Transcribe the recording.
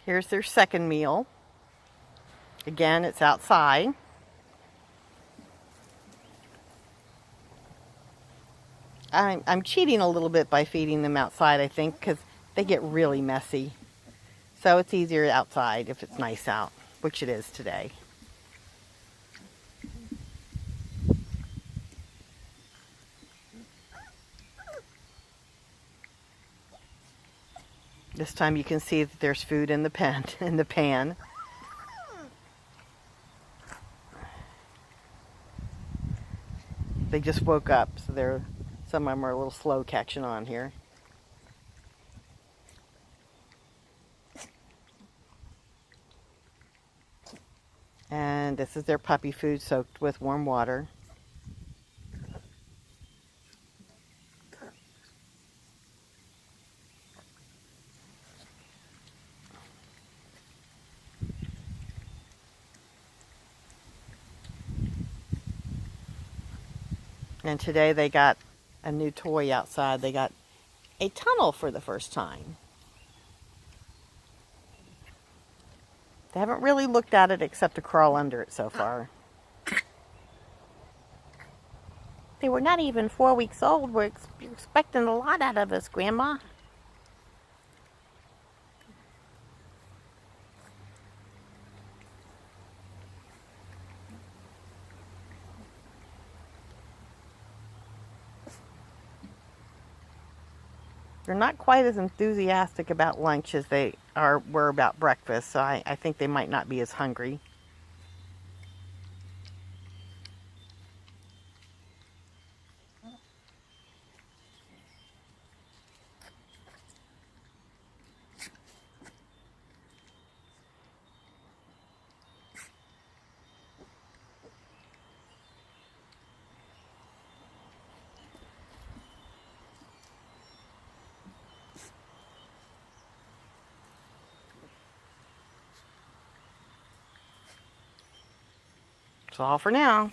Here's their second meal. Again, it's outside. I'm cheating a little bit by feeding them outside, I think, because they get really messy. So it's easier outside if it's nice out, which it is today. This time you can see that there's food in the pan. They just woke up, so some of them are a little slow catching on here. And this is their puppy food soaked with warm water. And today they got a new toy outside. They got a tunnel for the first time. They haven't really looked at it except to crawl under it so far. They were not even 4 weeks old. We're expecting a lot out of us, Grandma. They're not quite as enthusiastic about lunch as they were about breakfast, so I think they might not be as hungry. That's all for now.